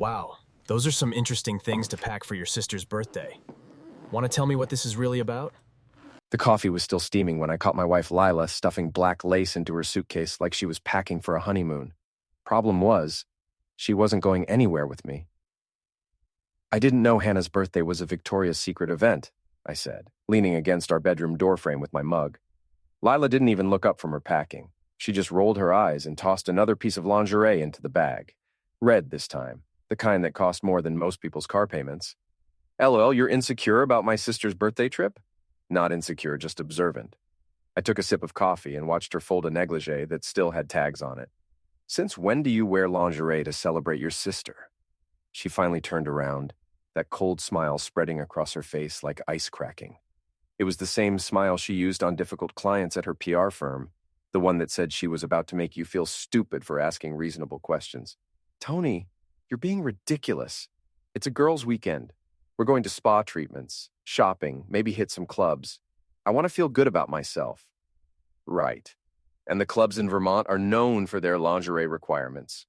Wow, those are some interesting things to pack for your sister's birthday. Want to tell me what this is really about? The coffee was still steaming when I caught my wife Lila stuffing black lace into her suitcase like she was packing for a honeymoon. Problem was, she wasn't going anywhere with me. I didn't know Hannah's birthday was a Victoria's Secret event, I said, leaning against our bedroom doorframe with my mug. Lila didn't even look up from her packing. She just rolled her eyes and tossed another piece of lingerie into the bag. Red this time, the kind that cost more than most people's car payments. LOL, you're insecure about my sister's birthday trip? Not insecure, just observant. I took a sip of coffee and watched her fold a negligee that still had tags on it. Since when do you wear lingerie to celebrate your sister? She finally turned around, that cold smile spreading across her face like ice cracking. It was the same smile she used on difficult clients at her PR firm, the one that said she was about to make you feel stupid for asking reasonable questions. Tony, you're being ridiculous. It's a girls' weekend. We're going to spa treatments, shopping, maybe hit some clubs. I want to feel good about myself. Right. And the clubs in Vermont are known for their lingerie requirements.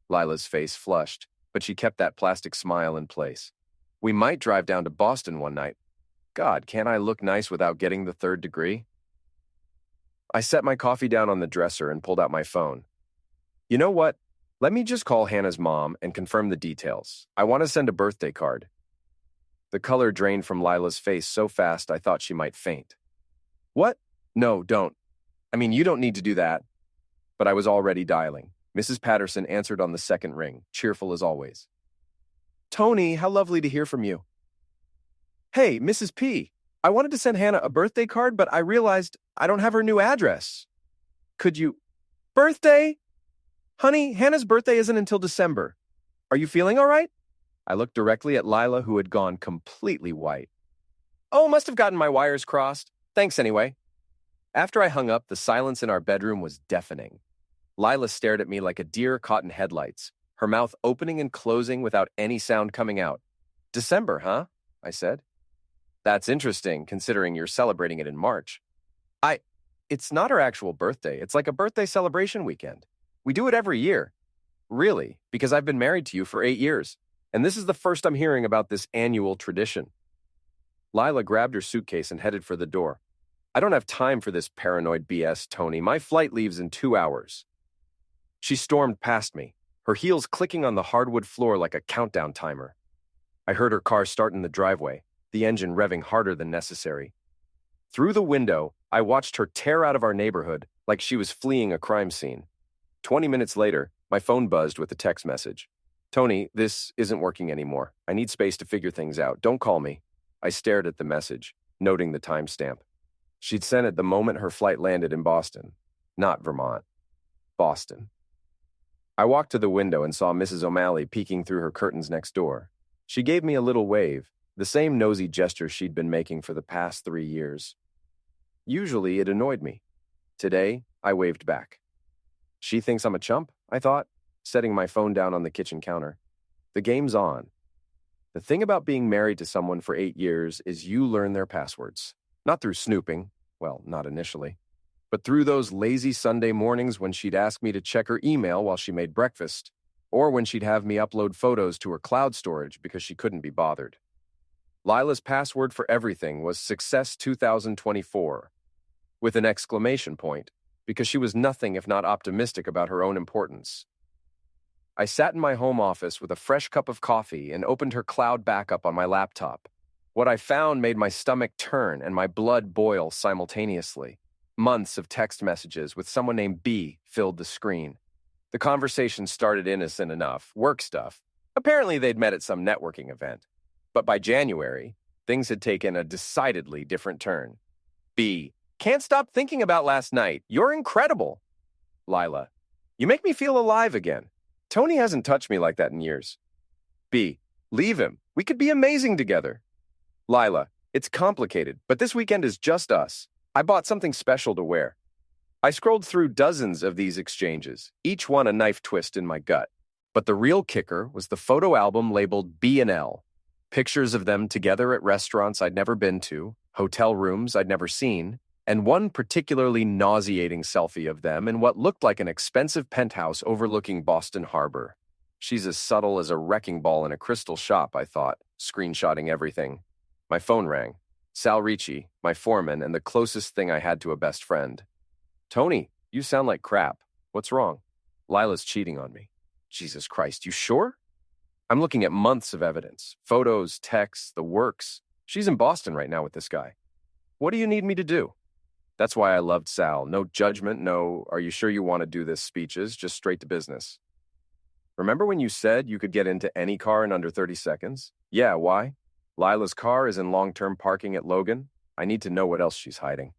Lila's face flushed, but she kept that plastic smile in place. We might drive down to Boston one night. God, can't I look nice without getting the third degree? I set my coffee down on the dresser and pulled out my phone. You know what? Let me just call Hannah's mom and confirm the details. I want to send a birthday card. The color drained from Lila's face so fast I thought she might faint. What? No, don't. I mean, you don't need to do that. But I was already dialing. Mrs. Patterson answered on the second ring, cheerful as always. Tony, how lovely to hear from you. Hey, Mrs. P. I wanted to send Hannah a birthday card, but I realized I don't have her new address. Could you... Birthday? Honey, Hannah's birthday isn't until December. Are you feeling all right? I looked directly at Lila, who had gone completely white. Oh, must have gotten my wires crossed. Thanks anyway. After I hung up, the silence in our bedroom was deafening. Lila stared at me like a deer caught in headlights, her mouth opening and closing without any sound coming out. December, huh? I said. That's interesting, considering you're celebrating it in March. It's not her actual birthday. It's like a birthday celebration weekend. We do it every year. Really, because I've been married to you for 8 years, and this is the first I'm hearing about this annual tradition. Lila grabbed her suitcase and headed for the door. I don't have time for this paranoid BS, Tony. My flight leaves in 2 hours. She stormed past me, her heels clicking on the hardwood floor like a countdown timer. I heard her car start in the driveway, the engine revving harder than necessary. Through the window, I watched her tear out of our neighborhood like she was fleeing a crime scene. 20 minutes later, my phone buzzed with a text message. Tony, this isn't working anymore. I need space to figure things out. Don't call me. I stared at the message, noting the timestamp. She'd sent it the moment her flight landed in Boston. Not Vermont. Boston. I walked to the window and saw Mrs. O'Malley peeking through her curtains next door. She gave me a little wave, the same nosy gesture she'd been making for the past 3 years. Usually it annoyed me. Today, I waved back. She thinks I'm a chump, I thought, setting my phone down on the kitchen counter. The game's on. The thing about being married to someone for 8 years is you learn their passwords. Not through snooping, well, not initially, but through those lazy Sunday mornings when she'd ask me to check her email while she made breakfast, or when she'd have me upload photos to her cloud storage because she couldn't be bothered. Lila's password for everything was Success 2024, with an exclamation point, because she was nothing if not optimistic about her own importance. I sat in my home office with a fresh cup of coffee and opened her cloud backup on my laptop. What I found made my stomach turn and my blood boil simultaneously. Months of text messages with someone named B filled the screen. The conversation started innocent enough, work stuff. Apparently they'd met at some networking event. But by January, things had taken a decidedly different turn. B, can't stop thinking about last night. You're incredible. Lila, you make me feel alive again. Tony hasn't touched me like that in years. B, leave him. We could be amazing together. Lila, it's complicated, but this weekend is just us. I bought something special to wear. I scrolled through dozens of these exchanges, each one a knife twist in my gut. But the real kicker was the photo album labeled B&L. Pictures of them together at restaurants I'd never been to, hotel rooms I'd never seen, and one particularly nauseating selfie of them in what looked like an expensive penthouse overlooking Boston Harbor. She's as subtle as a wrecking ball in a crystal shop, I thought, screenshotting everything. My phone rang. Sal Ricci, my foreman, and the closest thing I had to a best friend. Tony, you sound like crap. What's wrong? Lila's cheating on me. Jesus Christ, you sure? I'm looking at months of evidence. Photos, texts, the works. She's in Boston right now with this guy. What do you need me to do? That's why I loved Sal. No judgment, no, are you sure you want to do this speeches, just straight to business. Remember when you said you could get into any car in under 30 seconds? Yeah, why? Lila's car is in long-term parking at Logan. I need to know what else she's hiding.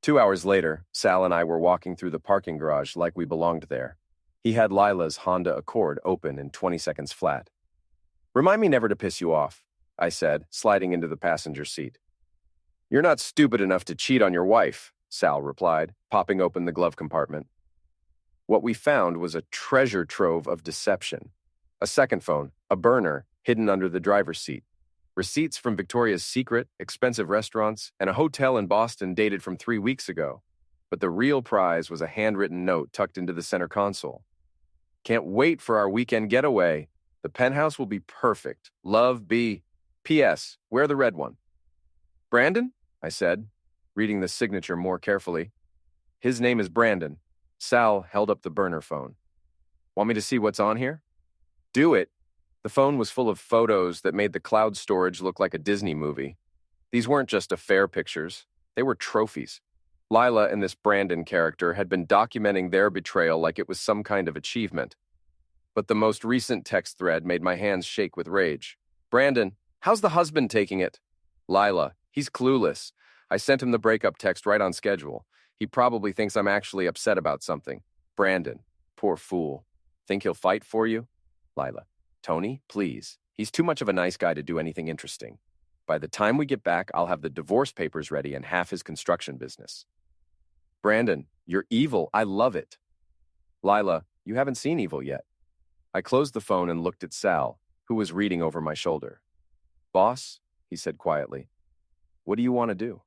2 hours later, Sal and I were walking through the parking garage like we belonged there. He had Lila's Honda Accord open in 20 seconds flat. Remind me never to piss you off, I said, sliding into the passenger seat. You're not stupid enough to cheat on your wife, Sal replied, popping open the glove compartment. What we found was a treasure trove of deception. A second phone, a burner, hidden under the driver's seat. Receipts from Victoria's Secret, expensive restaurants, and a hotel in Boston dated from 3 weeks ago. But the real prize was a handwritten note tucked into the center console. Can't wait for our weekend getaway. The penthouse will be perfect. Love, B. P.S. Wear the red one. Brandon? I said, reading the signature more carefully. His name is Brandon. Sal held up the burner phone. Want me to see what's on here? Do it. The phone was full of photos that made the cloud storage look like a Disney movie. These weren't just affair pictures. They were trophies. Lila and this Brandon character had been documenting their betrayal like it was some kind of achievement. But the most recent text thread made my hands shake with rage. Brandon, how's the husband taking it? Lila, he's clueless. I sent him the breakup text right on schedule. He probably thinks I'm actually upset about something. Brandon, poor fool. Think he'll fight for you? Lila, Tony, please. He's too much of a nice guy to do anything interesting. By the time we get back, I'll have the divorce papers ready and half his construction business. Brandon, you're evil. I love it. Lila, you haven't seen evil yet. I closed the phone and looked at Sal, who was reading over my shoulder. Boss, he said quietly, what do you want to do?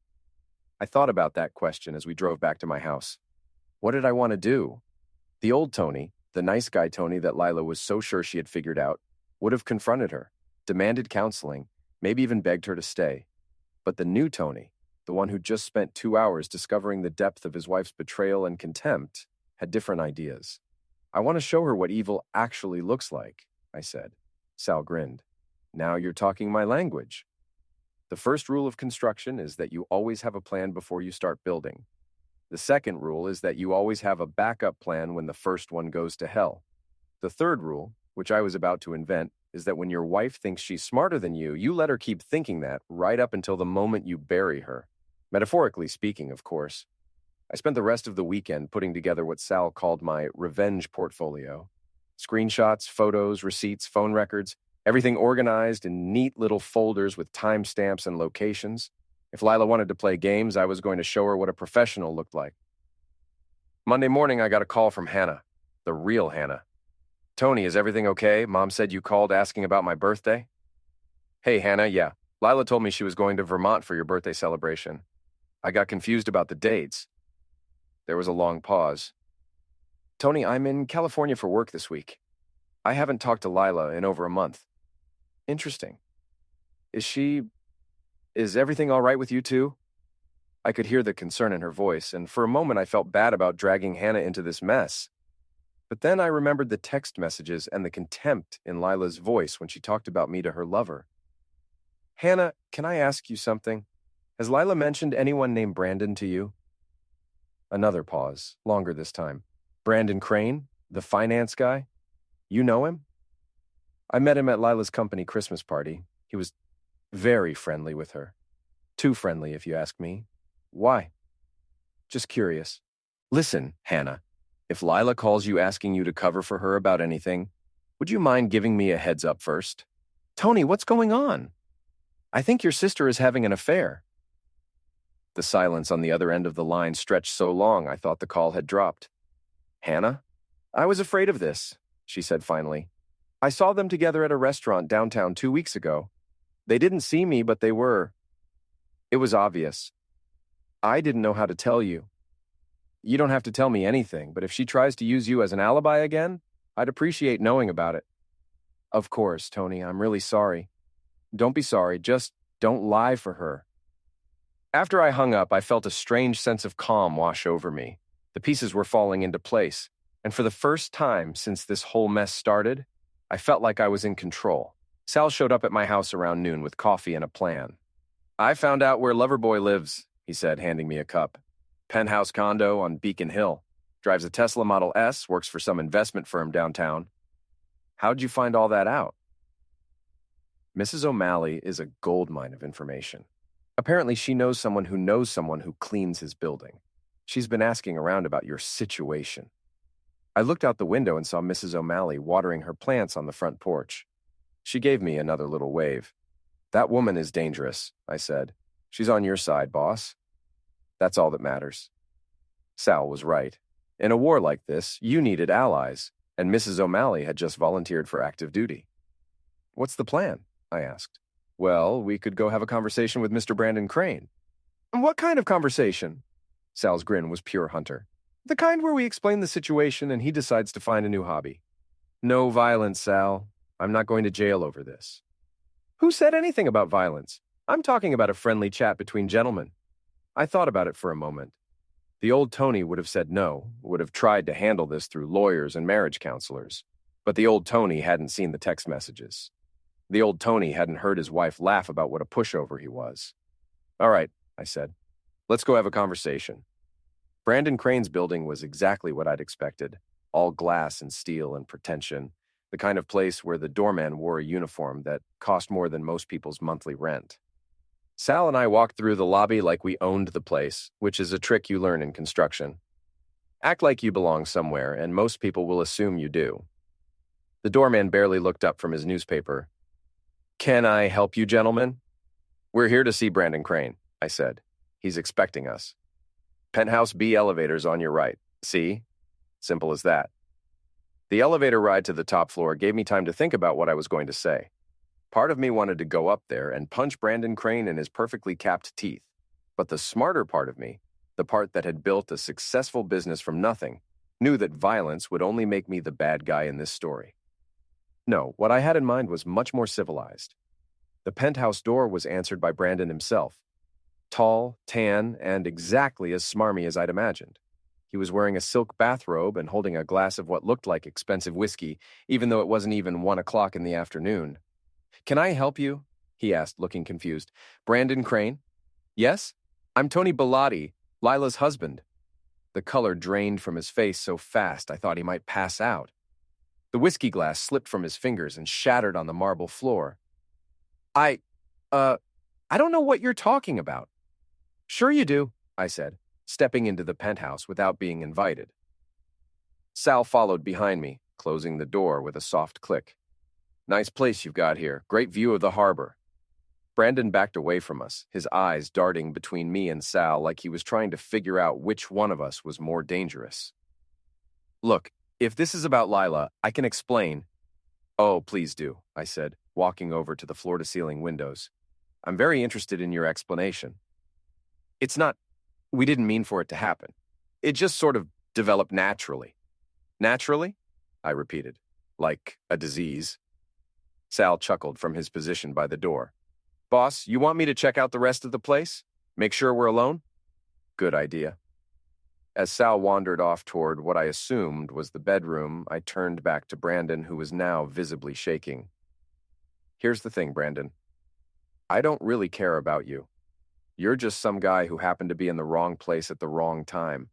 I thought about that question as we drove back to my house. What did I want to do? The old Tony, the nice guy Tony that Lila was so sure she had figured out, would have confronted her, demanded counseling, maybe even begged her to stay. But the new Tony, the one who just spent 2 hours discovering the depth of his wife's betrayal and contempt, had different ideas. I want to show her what evil actually looks like, I said. Sal grinned. Now you're talking my language. The first rule of construction is that you always have a plan before you start building. The second rule is that you always have a backup plan when the first one goes to hell. The third rule, which I was about to invent, is that when your wife thinks she's smarter than you let her keep thinking that right up until the moment you bury her. Metaphorically speaking, of course. I spent the rest of the weekend putting together what Sal called my revenge portfolio. Screenshots, photos, receipts, phone records, everything organized in neat little folders with timestamps and locations. If Lila wanted to play games, I was going to show her what a professional looked like. Monday morning, I got a call from Hannah, the real Hannah. Tony, is everything okay? Mom said you called asking about my birthday. Hey, Hannah, yeah. Lila told me she was going to Vermont for your birthday celebration. I got confused about the dates. There was a long pause. Tony, I'm in California for work this week. I haven't talked to Lila in over a month. Interesting. Is everything all right with you two? I could hear the concern in her voice, and for a moment I felt bad about dragging Hannah into this mess. But then I remembered the text messages and the contempt in Lila's voice when she talked about me to her lover. Hannah, can I ask you something? Has Lila mentioned anyone named Brandon to you? Another pause, longer this time. Brandon Crane, the finance guy? You know him? I met him at Lila's company Christmas party. He was very friendly with her. Too friendly, if you ask me. Why? Just curious. Listen, Hannah, if Lila calls you asking you to cover for her about anything, would you mind giving me a heads up first? Tony, what's going on? I think your sister is having an affair. The silence on the other end of the line stretched so long I thought the call had dropped. Hannah? I was afraid of this, she said finally. I saw them together at a restaurant downtown 2 weeks ago. They didn't see me, but they were. It was obvious. I didn't know how to tell you. You don't have to tell me anything, but if she tries to use you as an alibi again, I'd appreciate knowing about it. Of course, Tony, I'm really sorry. Don't be sorry, just don't lie for her. After I hung up, I felt a strange sense of calm wash over me. The pieces were falling into place, and for the first time since this whole mess started, I felt like I was in control. Sal showed up at my house around noon with coffee and a plan. I found out where Loverboy lives, he said, handing me a cup. Penthouse condo on Beacon Hill. Drives a Tesla Model S, works for some investment firm downtown. How'd you find all that out? Mrs. O'Malley is a goldmine of information. Apparently, she knows someone who cleans his building. She's been asking around about your situation. I looked out the window and saw Mrs. O'Malley watering her plants on the front porch. She gave me another little wave. That woman is dangerous, I said. She's on your side, boss. That's all that matters. Sal was right. In a war like this, you needed allies, and Mrs. O'Malley had just volunteered for active duty. What's the plan? I asked. Well, we could go have a conversation with Mr. Brandon Crane. What kind of conversation? Sal's grin was pure hunter. The kind where we explain the situation and he decides to find a new hobby. No violence, Sal. I'm not going to jail over this. Who said anything about violence? I'm talking about a friendly chat between gentlemen. I thought about it for a moment. The old Tony would have said no, would have tried to handle this through lawyers and marriage counselors. But the old Tony hadn't seen the text messages. The old Tony hadn't heard his wife laugh about what a pushover he was. All right, I said. Let's go have a conversation. Brandon Crane's building was exactly what I'd expected. All glass and steel and pretension. The kind of place where the doorman wore a uniform that cost more than most people's monthly rent. Sal and I walked through the lobby like we owned the place, which is a trick you learn in construction. Act like you belong somewhere, and most people will assume you do. The doorman barely looked up from his newspaper. Can I help you, gentlemen? We're here to see Brandon Crane, I said. He's expecting us. Penthouse B elevators on your right. See? Simple as that. The elevator ride to the top floor gave me time to think about what I was going to say. Part of me wanted to go up there and punch Brandon Crane in his perfectly capped teeth. But the smarter part of me, the part that had built a successful business from nothing, knew that violence would only make me the bad guy in this story. No, what I had in mind was much more civilized. The penthouse door was answered by Brandon himself. Tall, tan, and exactly as smarmy as I'd imagined. He was wearing a silk bathrobe and holding a glass of what looked like expensive whiskey, even though it wasn't even 1 o'clock in the afternoon. Can I help you? He asked, looking confused. Brandon Crane? Yes? I'm Tony Bellotti, Lila's husband. The color drained from his face so fast I thought he might pass out. The whiskey glass slipped from his fingers and shattered on the marble floor. I don't know what you're talking about. Sure you do, I said, stepping into the penthouse without being invited. Sal followed behind me, closing the door with a soft click. Nice place you've got here. Great view of the harbor. Brandon backed away from us, his eyes darting between me and Sal like he was trying to figure out which one of us was more dangerous. Look, if this is about Lila, I can explain. Oh, please do, I said, walking over to the floor-to-ceiling windows. I'm very interested in your explanation. It's not, we didn't mean for it to happen. It just sort of developed naturally. Naturally? I repeated, like a disease. Sal chuckled from his position by the door. Boss, you want me to check out the rest of the place? Make sure we're alone? Good idea. As Sal wandered off toward what I assumed was the bedroom, I turned back to Brandon, who was now visibly shaking. Here's the thing, Brandon. I don't really care about you. You're just some guy who happened to be in the wrong place at the wrong time.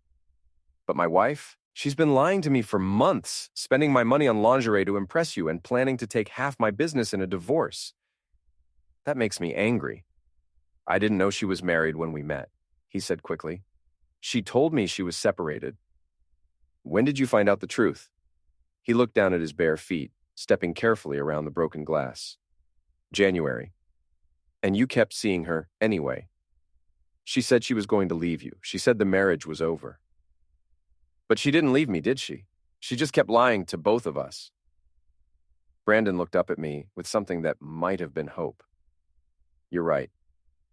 But my wife, she's been lying to me for months, spending my money on lingerie to impress you and planning to take half my business in a divorce. That makes me angry. I didn't know she was married when we met, he said quickly. She told me she was separated. When did you find out the truth? He looked down at his bare feet, stepping carefully around the broken glass. January. And you kept seeing her anyway. She said she was going to leave you. She said the marriage was over. But she didn't leave me, did she? She just kept lying to both of us. Brandon looked up at me with something that might have been hope. You're right.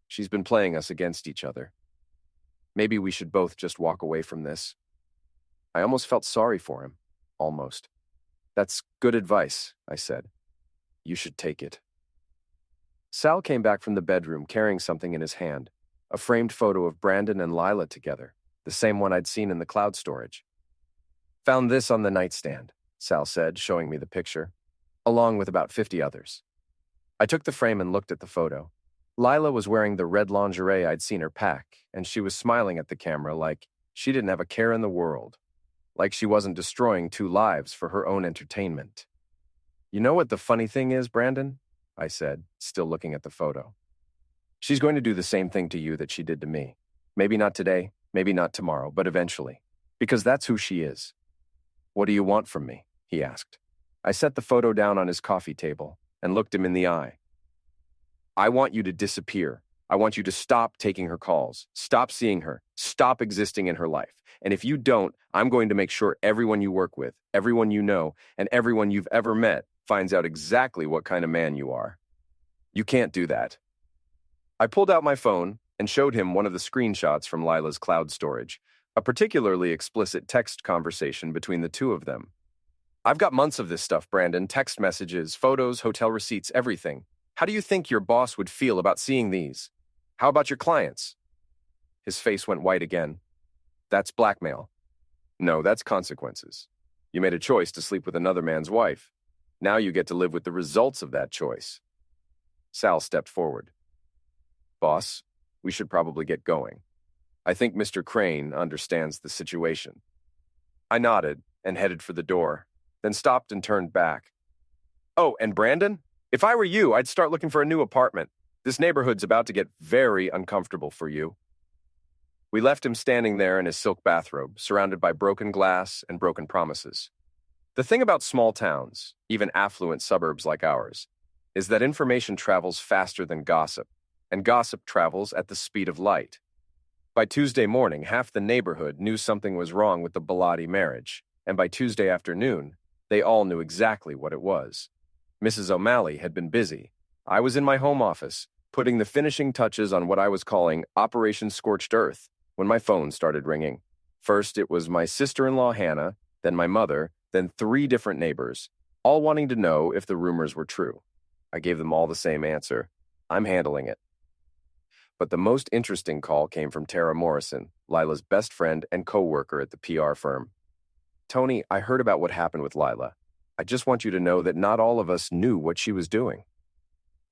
She's been playing us against each other. Maybe we should both just walk away from this. I almost felt sorry for him. Almost. That's good advice, I said. You should take it. Sal came back from the bedroom carrying something in his hand, a framed photo of Brandon and Lila together, the same one I'd seen in the cloud storage. Found this on the nightstand, Sal said, showing me the picture, along with about 50 others. I took the frame and looked at the photo. Lila was wearing the red lingerie I'd seen her pack, and she was smiling at the camera like she didn't have a care in the world, like she wasn't destroying 2 lives for her own entertainment. You know what the funny thing is, Brandon? I said, still looking at the photo. She's going to do the same thing to you that she did to me. Maybe not today, maybe not tomorrow, but eventually. Because that's who she is. What do you want from me? He asked. I set the photo down on his coffee table and looked him in the eye. I want you to disappear. I want you to stop taking her calls, stop seeing her, stop existing in her life. And if you don't, I'm going to make sure everyone you work with, everyone you know, and everyone you've ever met finds out exactly what kind of man you are. You can't do that. I pulled out my phone and showed him one of the screenshots from Lila's cloud storage, a particularly explicit text conversation between the 2 of them. I've got months of this stuff, Brandon, text messages, photos, hotel receipts, everything. How do you think your boss would feel about seeing these? How about your clients? His face went white again. That's blackmail. No, that's consequences. You made a choice to sleep with another man's wife. Now you get to live with the results of that choice. Sal stepped forward. Boss, we should probably get going. I think Mr. Crane understands the situation. I nodded and headed for the door, then stopped and turned back. Oh, and Brandon? If I were you, I'd start looking for a new apartment. This neighborhood's about to get very uncomfortable for you. We left him standing there in his silk bathrobe, surrounded by broken glass and broken promises. The thing about small towns, even affluent suburbs like ours, is that information travels faster than gossip, and gossip travels at the speed of light. By Tuesday morning, half the neighborhood knew something was wrong with the Bilotti marriage, and by Tuesday afternoon, they all knew exactly what it was. Mrs. O'Malley had been busy. I was in my home office, putting the finishing touches on what I was calling Operation Scorched Earth, when my phone started ringing. First, it was my sister-in-law, Hannah, then my mother, then 3 different neighbors, all wanting to know if the rumors were true. I gave them all the same answer. I'm handling it. But the most interesting call came from Tara Morrison, Lila's best friend and co-worker at the PR firm. Tony, I heard about what happened with Lila. I just want you to know that not all of us knew what she was doing.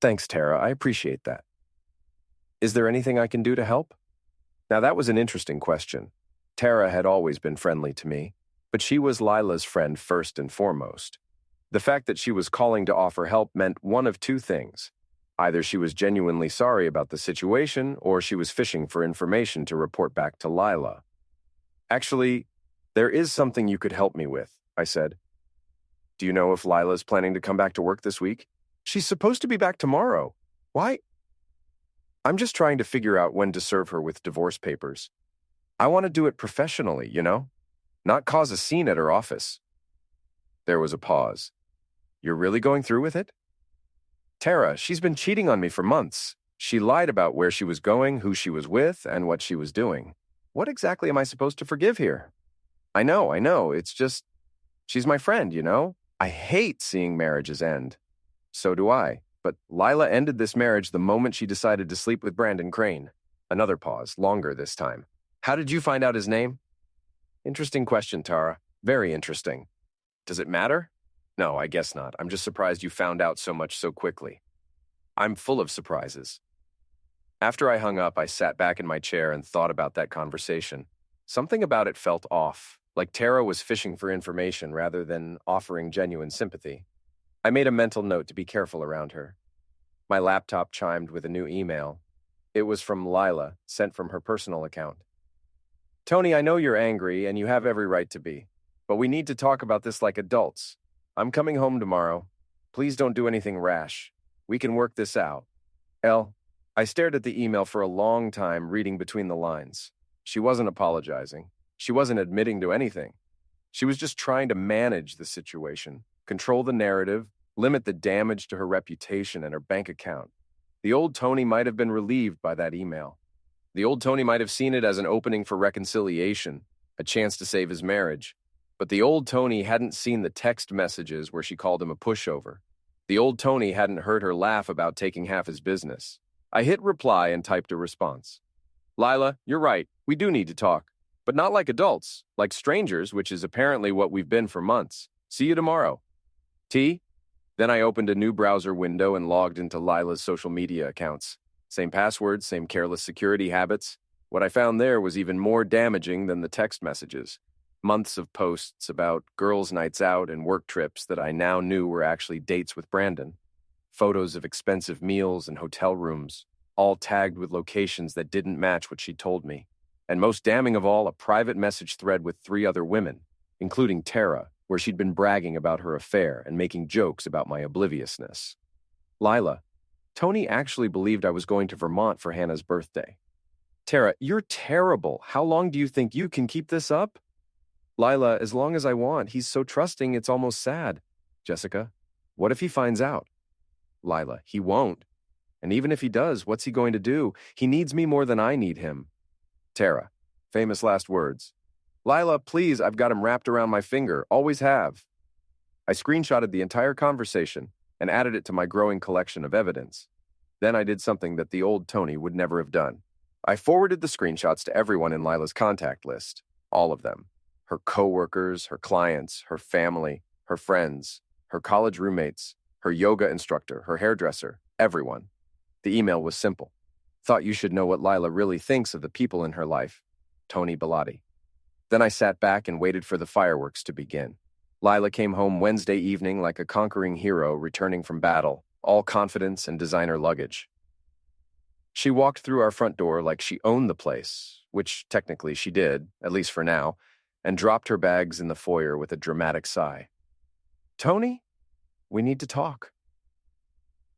Thanks, Tara. I appreciate that. Is there anything I can do to help? Now, that was an interesting question. Tara had always been friendly to me, but she was Lila's friend first and foremost. The fact that she was calling to offer help meant one of 2 things. Either she was genuinely sorry about the situation, or she was fishing for information to report back to Lila. Actually, there is something you could help me with, I said. Do you know if Lila's planning to come back to work this week? She's supposed to be back tomorrow. Why? I'm just trying to figure out when to serve her with divorce papers. I want to do it professionally, you know? Not cause a scene at her office. There was a pause. You're really going through with it? Tara, she's been cheating on me for months. She lied about where she was going, who she was with, and what she was doing. What exactly am I supposed to forgive here? I know. It's just, she's my friend, you know? I hate seeing marriages end. So do I. But Lila ended this marriage the moment she decided to sleep with Brandon Crane. Another pause, longer this time. How did you find out his name? Interesting question, Tara. Very interesting. Does it matter? No, I guess not. I'm just surprised you found out so much so quickly. I'm full of surprises. After I hung up, I sat back in my chair and thought about that conversation. Something about it felt off, like Tara was fishing for information rather than offering genuine sympathy. I made a mental note to be careful around her. My laptop chimed with a new email. It was from Lila, sent from her personal account. Tony, I know you're angry, and you have every right to be, but we need to talk about this like adults. I'm coming home tomorrow. Please don't do anything rash. We can work this out. L. I stared at the email for a long time, reading between the lines. She wasn't apologizing. She wasn't admitting to anything. She was just trying to manage the situation, control the narrative, limit the damage to her reputation and her bank account. The old Tony might have been relieved by that email. The old Tony might have seen it as an opening for reconciliation, a chance to save his marriage. But the old Tony hadn't seen the text messages where she called him a pushover. The old Tony hadn't heard her laugh about taking half his business. I hit reply and typed a response. Lila, you're right. We do need to talk. But not like adults, like strangers, which is apparently what we've been for months. See you tomorrow. T? Then I opened a new browser window and logged into Lila's social media accounts. Same passwords, same careless security habits. What I found there was even more damaging than the text messages. Months of posts about girls' nights out and work trips that I now knew were actually dates with Brandon. Photos of expensive meals and hotel rooms, all tagged with locations that didn't match what she'd told me. And most damning of all, a private message thread with 3 other women, including Tara, where she'd been bragging about her affair and making jokes about my obliviousness. Lila, Tony actually believed I was going to Vermont for Hannah's birthday. Tara, you're terrible. How long do you think you can keep this up? Lila, as long as I want. He's so trusting, it's almost sad. Jessica, what if he finds out? Lila, he won't. And even if he does, what's he going to do? He needs me more than I need him. Tara, famous last words. Lila, please, I've got him wrapped around my finger. Always have. I screenshotted the entire conversation and added it to my growing collection of evidence. Then I did something that the old Tony would never have done. I forwarded the screenshots to everyone in Lila's contact list. All of them. Her coworkers, her clients, her family, her friends, her college roommates, her yoga instructor, her hairdresser, everyone. The email was simple. Thought you should know what Lila really thinks of the people in her life. Tony Bellotti. Then I sat back and waited for the fireworks to begin. Lila came home Wednesday evening like a conquering hero returning from battle, all confidence and designer luggage. She walked through our front door like she owned the place, which technically she did, at least for now, and dropped her bags in the foyer with a dramatic sigh. Tony, we need to talk.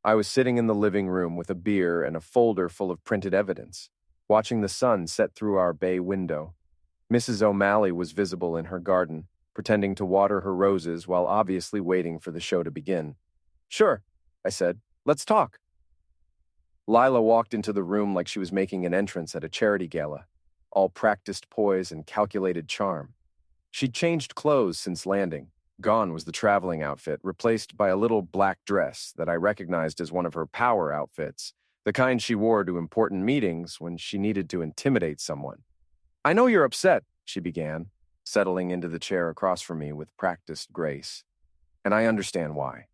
I was sitting in the living room with a beer and a folder full of printed evidence, watching the sun set through our bay window. Mrs. O'Malley was visible in her garden, pretending to water her roses while obviously waiting for the show to begin. Sure, I said. Let's talk. Lila walked into the room like she was making an entrance at a charity gala, all practiced poise and calculated charm. She'd changed clothes since landing. Gone was the traveling outfit, replaced by a little black dress that I recognized as one of her power outfits, the kind she wore to important meetings when she needed to intimidate someone. I know you're upset, she began, settling into the chair across from me with practiced grace. And I understand why.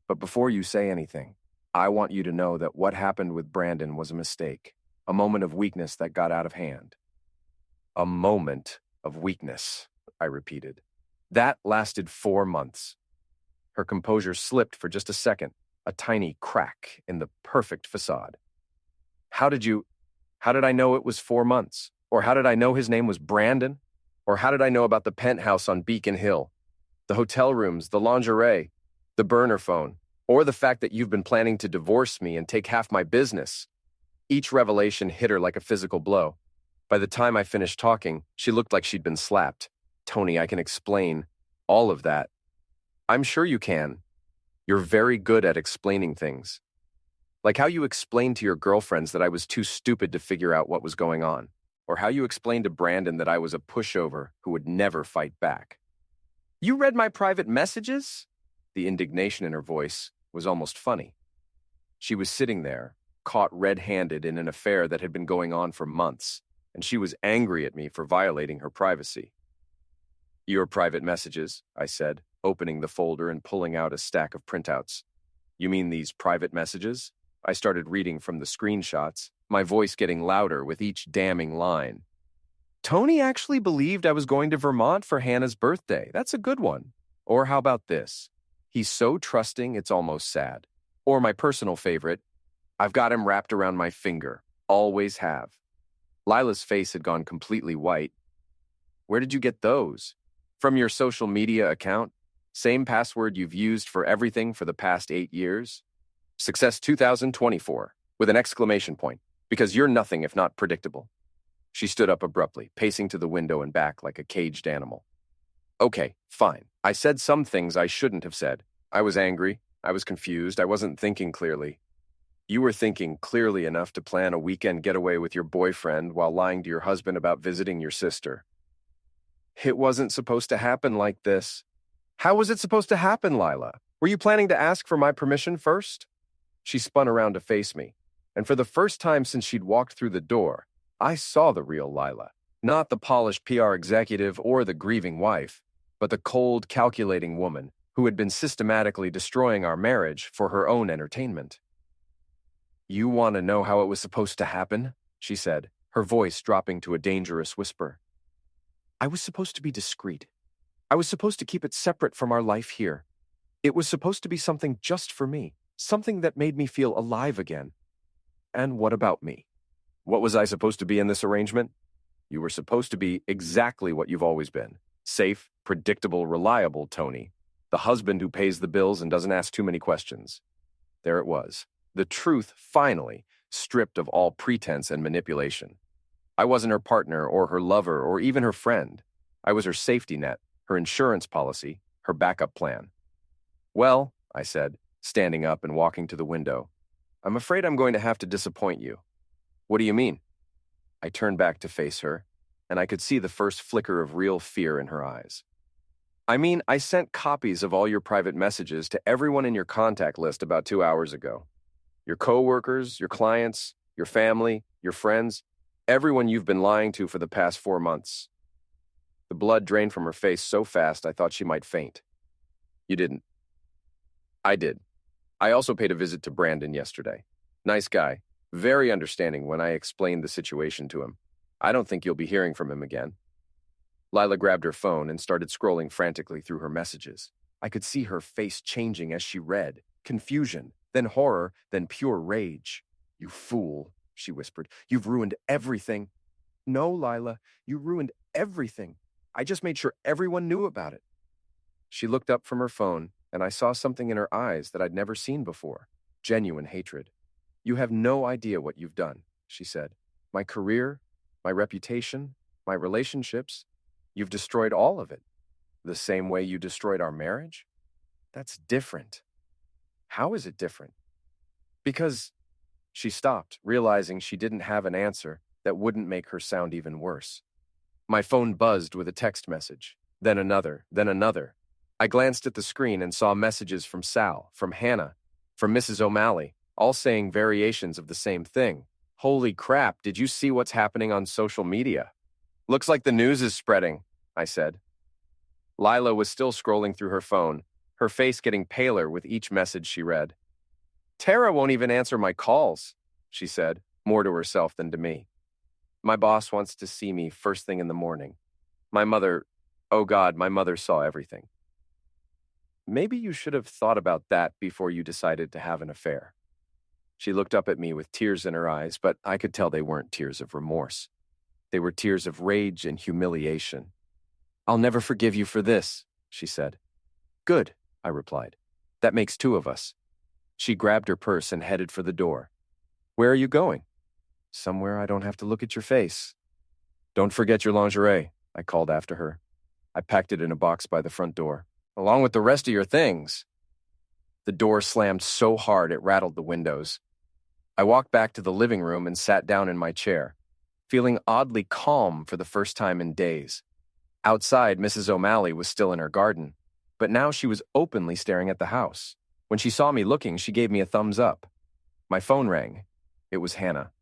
But before you say anything, I want you to know that what happened with Brandon was a mistake, a moment of weakness that got out of hand. A moment of weakness, I repeated. That lasted 4 months. Her composure slipped for just a second, a tiny crack in the perfect facade. How did I know it was 4 months? Or how did I know his name was Brandon? Or how did I know about the penthouse on Beacon Hill? The hotel rooms, the lingerie, the burner phone, or the fact that you've been planning to divorce me and take half my business? Each revelation hit her like a physical blow. By the time I finished talking, she looked like she'd been slapped. Tony, I can explain all of that. I'm sure you can. You're very good at explaining things. Like how you explained to your girlfriends that I was too stupid to figure out what was going on. Or how you explained to Brandon that I was a pushover who would never fight back. You read my private messages? The indignation in her voice was almost funny. She was sitting there, caught red-handed in an affair that had been going on for months, and she was angry at me for violating her privacy. Your private messages, I said, opening the folder and pulling out a stack of printouts. You mean these private messages? I started reading from the screenshots, my voice getting louder with each damning line. Tony actually believed I was going to Vermont for Hannah's birthday. That's a good one. Or how about this? He's so trusting it's almost sad. Or my personal favorite, I've got him wrapped around my finger. Always have. Lila's face had gone completely white. Where did you get those? From your social media account? Same password you've used for everything for the past 8 years? Success 2024, with an exclamation point, because you're nothing if not predictable. She stood up abruptly, pacing to the window and back like a caged animal. Okay, fine. I said some things I shouldn't have said. I was angry. I was confused. I wasn't thinking clearly. You were thinking clearly enough to plan a weekend getaway with your boyfriend while lying to your husband about visiting your sister. It wasn't supposed to happen like this. How was it supposed to happen, Lila? Were you planning to ask for my permission first? She spun around to face me, and for the first time since she'd walked through the door, I saw the real Lila. Not the polished PR executive or the grieving wife, but the cold, calculating woman who had been systematically destroying our marriage for her own entertainment. "You want to know how it was supposed to happen?" she said, her voice dropping to a dangerous whisper. "I was supposed to be discreet. I was supposed to keep it separate from our life here. It was supposed to be something just for me, something that made me feel alive again. And what about me? What was I supposed to be in this arrangement? You were supposed to be exactly what you've always been. Safe, predictable, reliable Tony. The husband who pays the bills and doesn't ask too many questions." There it was. The truth, finally, stripped of all pretense and manipulation. I wasn't her partner or her lover or even her friend. I was her safety net, her insurance policy, her backup plan. "Well," I said, standing up and walking to the window, "I'm afraid I'm going to have to disappoint you." "What do you mean?" I turned back to face her, and I could see the first flicker of real fear in her eyes. "I mean, I sent copies of all your private messages to everyone in your contact list about 2 hours ago. Your coworkers, your clients, your family, your friends, everyone you've been lying to for the past 4 months." The blood drained from her face so fast I thought she might faint. "You didn't." "I did. I also paid a visit to Brandon yesterday. Nice guy, very understanding when I explained the situation to him. I don't think you'll be hearing from him again." Lila grabbed her phone and started scrolling frantically through her messages. I could see her face changing as she read. Confusion, then horror, then pure rage. "You fool," she whispered. "You've ruined everything." "No, Lila, you ruined everything. I just made sure everyone knew about it." She looked up from her phone, and I saw something in her eyes that I'd never seen before. Genuine hatred. "You have no idea what you've done," she said. "My career, my reputation, my relationships. You've destroyed all of it. The same way you destroyed our marriage? That's different." "How is it different?" "Because—" She stopped, realizing she didn't have an answer that wouldn't make her sound even worse. My phone buzzed with a text message, then another, then another. I glanced at the screen and saw messages from Sal, from Hannah, from Mrs. O'Malley, all saying variations of the same thing. "Holy crap, did you see what's happening on social media?" "Looks like the news is spreading," I said. Lila was still scrolling through her phone, her face getting paler with each message she read. "Tara won't even answer my calls," she said, more to herself than to me. "My boss wants to see me first thing in the morning. My mother, oh God, my mother saw everything." "Maybe you should have thought about that before you decided to have an affair." She looked up at me with tears in her eyes, but I could tell they weren't tears of remorse. They were tears of rage and humiliation. "I'll never forgive you for this," she said. "Good," I replied. "That makes 2 of us." She grabbed her purse and headed for the door. "Where are you going?" "Somewhere I don't have to look at your face." "Don't forget your lingerie," I called after her. I packed it in a box by the front door, along with the rest of your things. The door slammed so hard it rattled the windows. I walked back to the living room and sat down in my chair, feeling oddly calm for the first time in days. Outside, Mrs. O'Malley was still in her garden, but now she was openly staring at the house. When she saw me looking, she gave me a thumbs up. My phone rang. It was Hannah.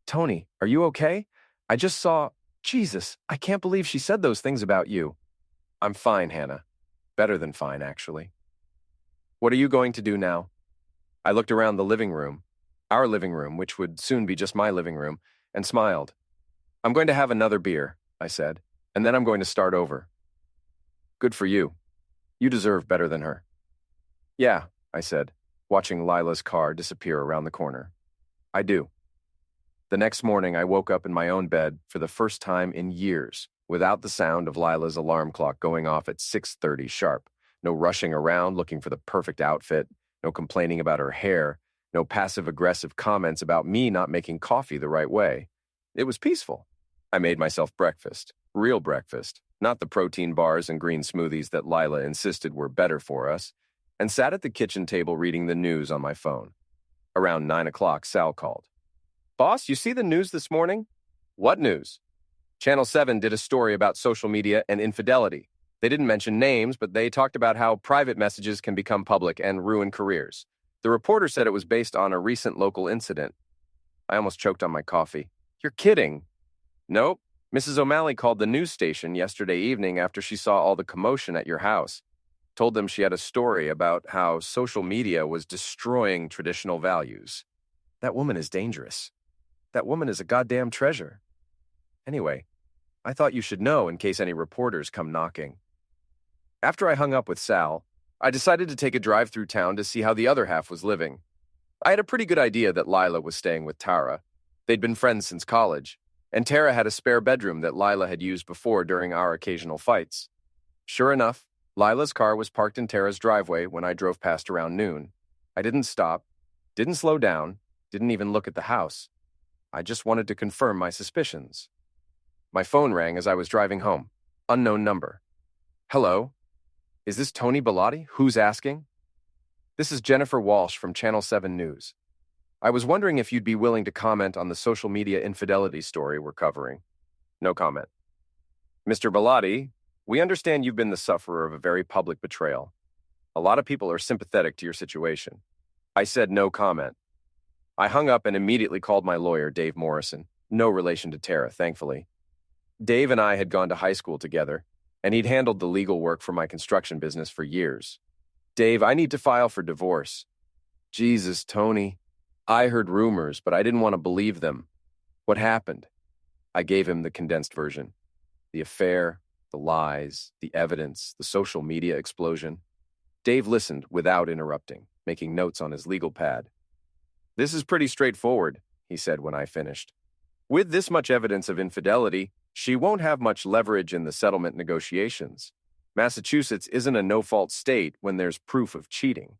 "Tony, are you okay? I just saw... Jesus, I can't believe she said those things about you." "I'm fine, Hannah. Better than fine, actually." "What are you going to do now?" I looked around the living room, our living room, which would soon be just my living room, and smiled. "I'm going to have another beer," I said, "and then I'm going to start over." "Good for you. You deserve better than her." "Yeah," I said, watching Lila's car disappear around the corner. "I do." The next morning, I woke up in my own bed for the first time in years, without the sound of Lila's alarm clock going off at 6:30 sharp. No rushing around looking for the perfect outfit, no complaining about her hair, no passive-aggressive comments about me not making coffee the right way. It was peaceful. I made myself breakfast, real breakfast, not the protein bars and green smoothies that Lila insisted were better for us, and sat at the kitchen table reading the news on my phone. Around 9 o'clock, Sal called. "Boss, you see the news this morning?" "What news?" Channel 7 did a story about social media and infidelity. They didn't mention names, but they talked about how private messages can become public and ruin careers. The reporter said it was based on a recent local incident. I almost choked on my coffee. You're kidding. Nope. Mrs. O'Malley called the news station yesterday evening after she saw all the commotion at your house. Told them she had a story about how social media was destroying traditional values. That woman is dangerous. That woman is a goddamn treasure. Anyway, I thought you should know in case any reporters come knocking. After I hung up with Sal, I decided to take a drive through town to see how the other half was living. I had a pretty good idea that Lila was staying with Tara. They'd been friends since college, and Tara had a spare bedroom that Lila had used before during our occasional fights. Sure enough, Lila's car was parked in Tara's driveway when I drove past around noon. I didn't stop, didn't slow down, didn't even look at the house. I just wanted to confirm my suspicions. My phone rang as I was driving home. Unknown number. Hello? Is this Tony Bellotti? Who's asking? This is Jennifer Walsh from Channel 7 News. I was wondering if you'd be willing to comment on the social media infidelity story we're covering. No comment. Mr. Bellotti, we understand you've been the sufferer of a very public betrayal. A lot of people are sympathetic to your situation. I said no comment. I hung up and immediately called my lawyer, Dave Morrison. No relation to Tara, thankfully. Dave and I had gone to high school together, and he'd handled the legal work for my construction business for years. Dave, I need to file for divorce. Jesus, Tony. I heard rumors, but I didn't want to believe them. What happened? I gave him the condensed version. The affair, the lies, the evidence, the social media explosion. Dave listened without interrupting, making notes on his legal pad. This is pretty straightforward, he said when I finished. With this much evidence of infidelity, she won't have much leverage in the settlement negotiations. Massachusetts isn't a no-fault state when there's proof of cheating.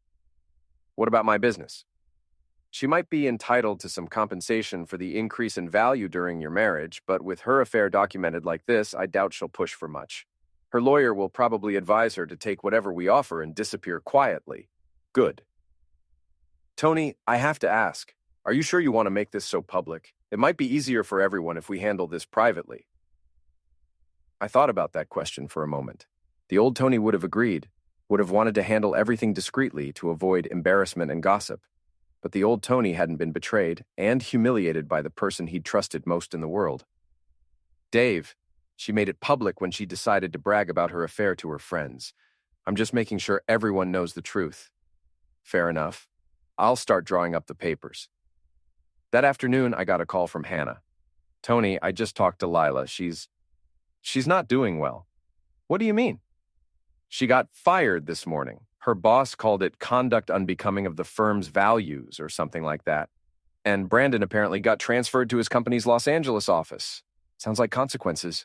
What about my business? She might be entitled to some compensation for the increase in value during your marriage, but with her affair documented like this, I doubt she'll push for much. Her lawyer will probably advise her to take whatever we offer and disappear quietly. Good. Tony, I have to ask, are you sure you want to make this so public? It might be easier for everyone if we handle this privately. I thought about that question for a moment. The old Tony would have agreed, would have wanted to handle everything discreetly to avoid embarrassment and gossip. But the old Tony hadn't been betrayed and humiliated by the person he'd trusted most in the world. Dave, she made it public when she decided to brag about her affair to her friends. I'm just making sure everyone knows the truth. Fair enough. I'll start drawing up the papers. That afternoon, I got a call from Hannah. Tony, I just talked to Lila. She's not doing well. What do you mean? She got fired this morning. Her boss called it conduct unbecoming of the firm's values or something like that. And Brandon apparently got transferred to his company's Los Angeles office. Sounds like consequences.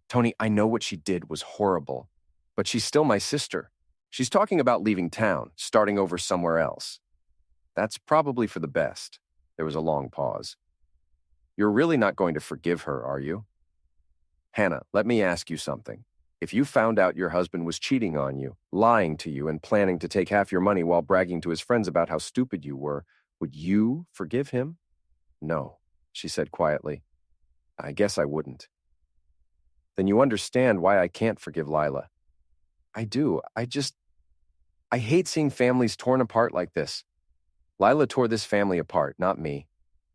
Tony, I know what she did was horrible, but she's still my sister. She's talking about leaving town, starting over somewhere else. That's probably for the best. There was a long pause. You're really not going to forgive her, are you? Hannah, let me ask you something. If you found out your husband was cheating on you, lying to you, and planning to take half your money while bragging to his friends about how stupid you were, would you forgive him? No, she said quietly. I guess I wouldn't. Then you understand why I can't forgive Lila. I do. I hate seeing families torn apart like this. Lila tore this family apart, not me.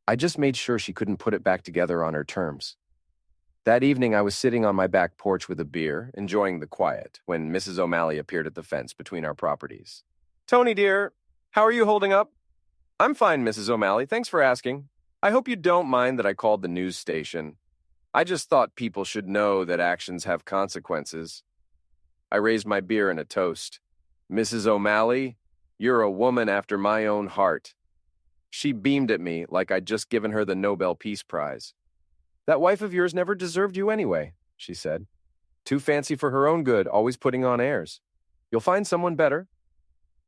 I just made sure she couldn't put it back together on her terms. That evening, I was sitting on my back porch with a beer, enjoying the quiet, when Mrs. O'Malley appeared at the fence between our properties. Tony, dear, how are you holding up? I'm fine, Mrs. O'Malley. Thanks for asking. I hope you don't mind that I called the news station. I just thought people should know that actions have consequences. I raised my beer in a toast. Mrs. O'Malley, you're a woman after my own heart. She beamed at me like I'd just given her the Nobel Peace Prize. That wife of yours never deserved you anyway, she said. Too fancy for her own good, always putting on airs. You'll find someone better.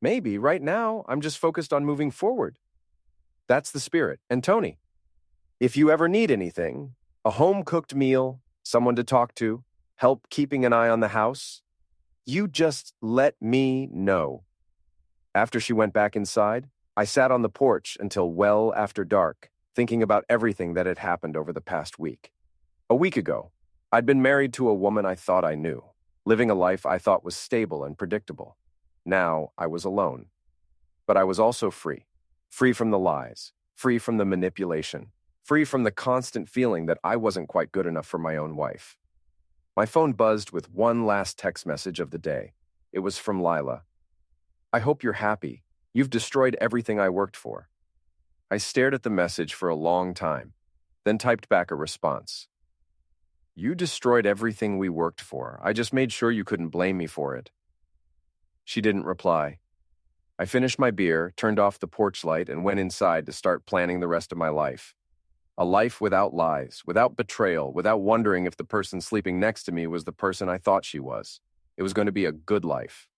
Maybe right now I'm just focused on moving forward. That's the spirit. And Tony, if you ever need anything, a home-cooked meal, someone to talk to, help keeping an eye on the house, you just let me know. After she went back inside, I sat on the porch until well after dark, thinking about everything that had happened over the past week. A week ago, I'd been married to a woman I thought I knew, living a life I thought was stable and predictable. Now, I was alone. But I was also free. Free from the lies, free from the manipulation, free from the constant feeling that I wasn't quite good enough for my own wife. My phone buzzed with one last text message of the day. It was from Lila. "I hope you're happy. You've destroyed everything I worked for." I stared at the message for a long time, then typed back a response. "You destroyed everything we worked for. I just made sure you couldn't blame me for it." She didn't reply. I finished my beer, turned off the porch light, and went inside to start planning the rest of my life. A life without lies, without betrayal, without wondering if the person sleeping next to me was the person I thought she was. It was going to be a good life.